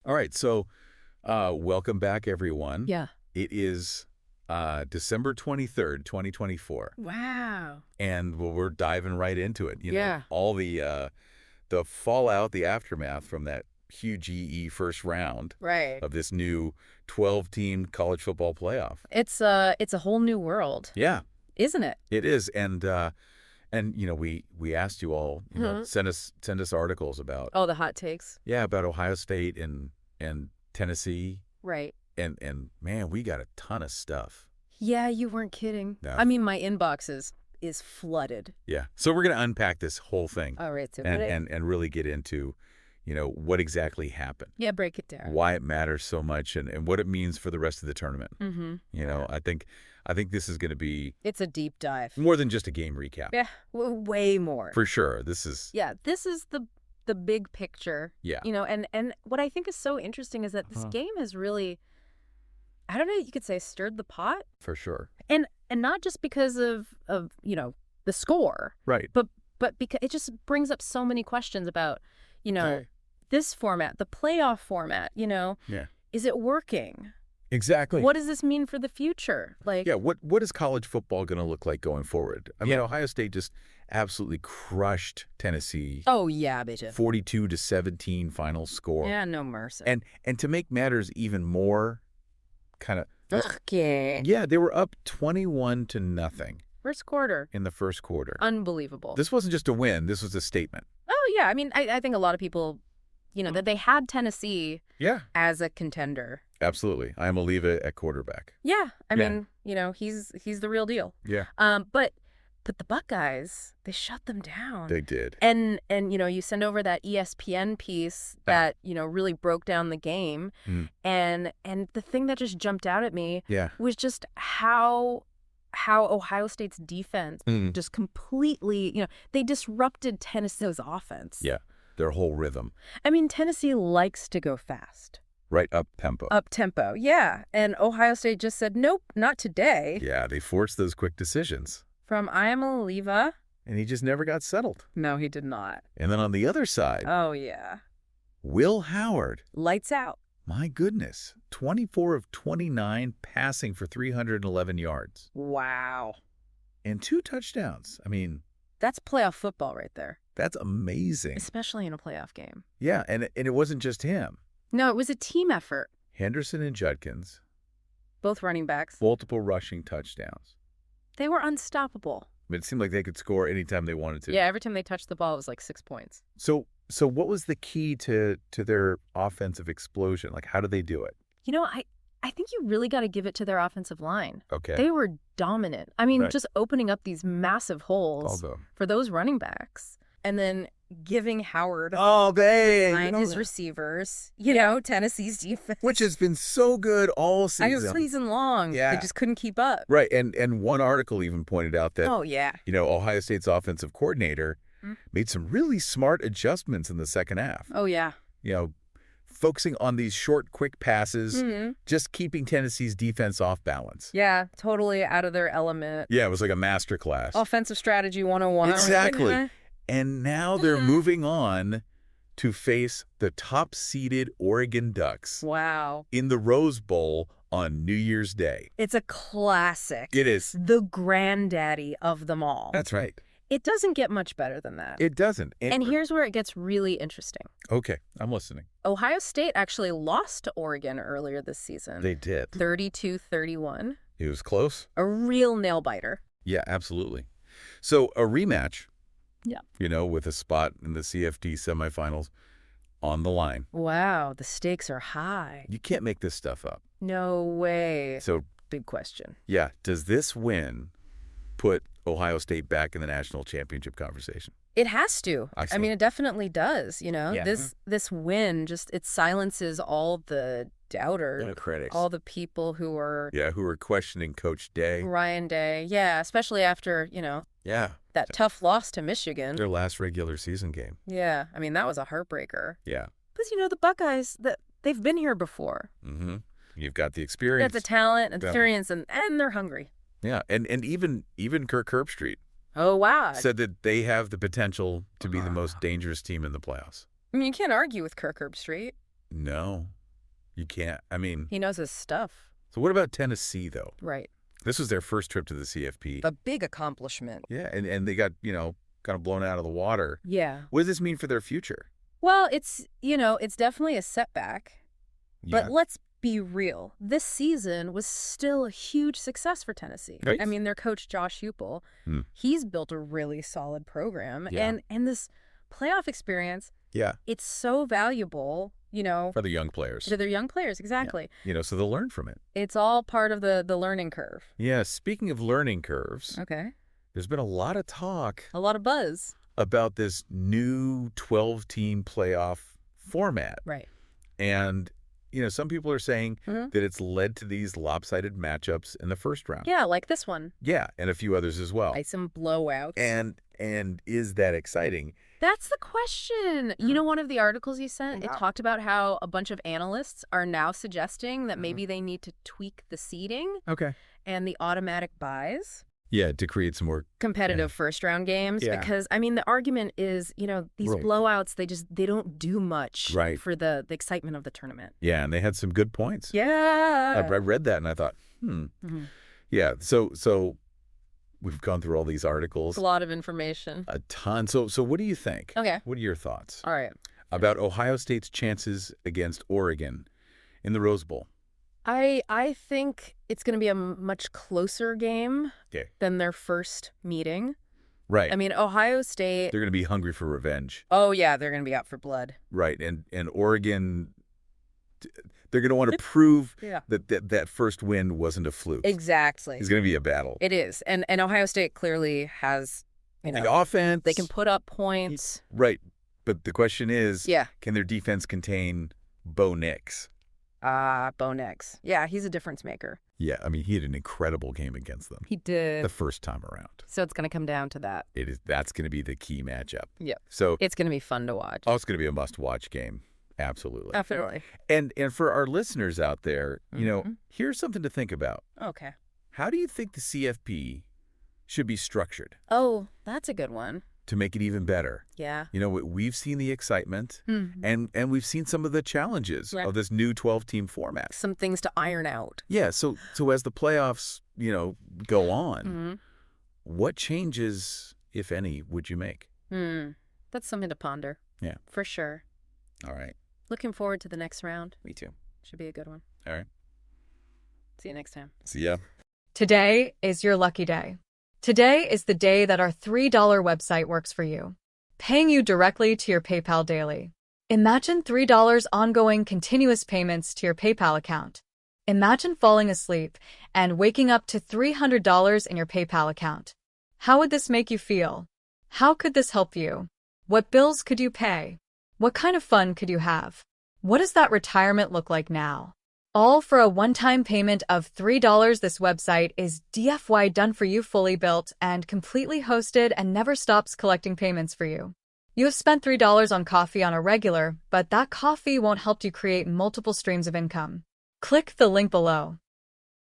All right, so welcome back, everyone. Yeah. It is December 23rd, 2024, Wow. and we're diving right into it. Yeah. All the fallout, the aftermath from that huge first round Right. of this new 12-team college football playoff. It's a whole new world, Yeah, isn't it? it is, and we asked you all, send us articles about Oh, the hot takes. about Ohio State and Tennessee. Right. And man, we got a ton of stuff. Yeah, you weren't kidding. No. I mean, my inbox is flooded. Yeah. So we're going to unpack this whole thing All right. So and really get into, what exactly happened, yeah, break it down. why it matters so much, and what it means for the rest of the tournament. Mm-hmm. I think this is going to be It's a deep dive. more than just a game recap. Yeah, way more. For sure. This is This is the big picture. Yeah. And what I think is so interesting is that this game has really, I don't know, you could say stirred the pot. for sure. And not just because of the score, Right. but because it just brings up so many questions about, this format, the playoff format, Yeah. is it working? Exactly. What does this mean for the future? Like, Yeah, what is college football going to look like going forward? I mean, Ohio State just absolutely crushed Tennessee. oh yeah, bitte. 42-17 final score. Yeah, no mercy. And to make matters even more kind of Okay. yeah, they were up 21-0 First quarter, in the first quarter. unbelievable. This wasn't just a win, this was a statement. Oh yeah, I mean, I think a lot of people, that they had Tennessee Yeah. as a contender. Absolutely. I am Oliva at quarterback. Yeah, I Yeah. mean, he's the real deal. Yeah. But the Buckeyes, they shut them down. They did. And you send over that ESPN piece that really broke down the game, Mm. and the thing that just jumped out at me Yeah. was just how Ohio State's defense Mm. just completely, they disrupted Tennessee's offense. Yeah. Their whole rhythm. I mean, Tennessee likes to go fast, Right up tempo. up tempo, yeah, and Ohio State just said nope, not today. Yeah, they forced those quick decisions. From I am Oliva. And he just never got settled. No, he did not. And then on the other side, Oh yeah, Will Howard. lights out. My goodness. 24 of 29 passing for 311 yards. Wow. And 2 touchdowns. I mean, That's playoff football right there, that's amazing. especially in a playoff game. Yeah, and it wasn't just him. No, it was a team effort. Henderson and Judkins, Both running backs. multiple rushing touchdowns. They were unstoppable. I mean, it seemed like they could score anytime they wanted to. Yeah, every time they touched the ball, it was like 6 points. So what was the key to their offensive explosion? Like, how did they do it? I think you really got to give it to their offensive line. Okay. They were dominant. I mean, Right. just opening up these massive holes Although. for those running backs. And then giving Howard Oh, and his receivers, Tennessee's defense. which has been so good all I season. was season long. Yeah. They just couldn't keep up. Right, and one article even pointed out that Oh, yeah. Ohio State's offensive coordinator Mhm. made some really smart adjustments in the second half. Oh, yeah. Focusing on these short, quick passes, Mhm. just keeping Tennessee's defense off balance. Yeah, totally out of their element. Yeah, it was like a master class. Offensive strategy 101. Exactly. And now they're moving on to face the top-seeded Oregon Ducks Wow. in the Rose Bowl on New Year's Day. It's a classic. It is. The granddaddy of them all. That's right. It doesn't get much better than that. It doesn't. And here's where it gets really interesting. Okay, I'm listening. Ohio State actually lost to Oregon earlier this season. They did. 32-31. It was close. A real nail-biter. Yeah, absolutely. So a rematch, Yeah. with a spot in the CFT semifinals on the line. Wow, the stakes are high. You can't make this stuff up. No way. So, Big question. yeah, does this win put Ohio State back in the national championship conversation? It has to. I Excellent. mean, it definitely does, Yeah. This win just, it silences all the doubters, critics. all the people who are Who were questioning Coach Day. Ryan Day. Yeah, especially after, Yeah. that tough loss to Michigan. Their last regular season game. Yeah, I mean, that was a heartbreaker. Yeah. Because, the Buckeyes, they've been here before. Mm-hmm. You've got the They experience. got the talent and Yeah. experience, and they're hungry. Yeah, and even Kirk Herbstreit Oh, wow. said that they have the potential to be the most dangerous team in the playoffs. I mean, you can't argue with Kirk Herbstreit. No. You can't. I mean, He knows his stuff. so what about Tennessee, though? Right. This was their first trip to the CFP. A big accomplishment. Yeah, and they got, kind of blown out of the water. Yeah. What does this mean for their future? Well, it's definitely a setback. Yeah. But let's be real. This season was still a huge success for Tennessee. Right. I mean, their coach, Josh Heupel, he's built a really solid program. Yeah. And this playoff experience, Yeah. it's so valuable, For the young players. to their young players. Exactly. So they'll learn from it. It's all part of the learning curve. Yeah, speaking of learning curves, Okay. there's been a lot of talk A lot of buzz. about this new 12-team playoff format. Right. And, some people are saying Mhm. that it's led to these lopsided matchups in the first round. Yeah, like this one. Yeah, and a few others as well. Some blowouts. And is that exciting? That's the question. One of the articles you sent, it Yeah. talked about how a bunch of analysts are now suggesting that maybe they need to tweak the seeding Okay. and the automatic buys. Yeah, to create some more. Competitive first-round games. Yeah. Because, the argument is, these Right. blowouts, they don't do much Right. for the excitement of the tournament. Yeah, and they had some good points. Yeah. I read that and I thought, Mhm. Yeah, so we've gone through all these articles, It's a lot of information. a ton. So what do you think? Okay. What are your thoughts All right. about Ohio State's chances against Oregon in the Rose Bowl? I think it's going to be a much closer game Okay. than their first meeting. Right. Ohio State. They're going to be hungry for revenge. Oh, yeah, they're going to be out for blood. Right. And Oregon, they're going to want to prove Yeah. that first win wasn't a fluke. Exactly. It's going to be a battle. It is. And Ohio State clearly has, The offense. they can put up points. Right. But the question is, Yeah. can their defense contain Bo Nix? Bo Nix. Yeah, he's a difference maker. Yeah, he had an incredible game against them He did. the first time around. So it's going to come down to that. That's going to be the key matchup. Yep. So It's going to be fun to watch. it's going to be a must-watch game. Absolutely. Definitely. And for our listeners out there, Mhm. here's something to think about. Okay. How do you think the CFP should be structured Oh, that's a good one. to make it even better? Yeah. We've seen the excitement Mhm. and we've seen some of the challenges Right. of this new 12-team format. Some things to iron out. Yeah, so as the playoffs, go on, Mhm. what changes, if any, would you make? That's something to ponder. Yeah. For sure. All right. Looking forward to the next round. Me too. Should be a good one. All right. See you next time. See ya. Today is your lucky day. Today is the day that our $3 website works for you, paying you directly to your PayPal daily. Imagine $3 ongoing continuous payments to your PayPal account. Imagine falling asleep and waking up to $300 in your PayPal account. How would this make you feel? How could this help you? What bills could you pay? What kind of fun could you have? What does that retirement look like now? All for a one-time payment of $3. This website is DFY done for you, fully built and completely hosted, and never stops collecting payments for you. You have spent $3 on coffee on a regular, but that coffee won't help you create multiple streams of income. Click the link below.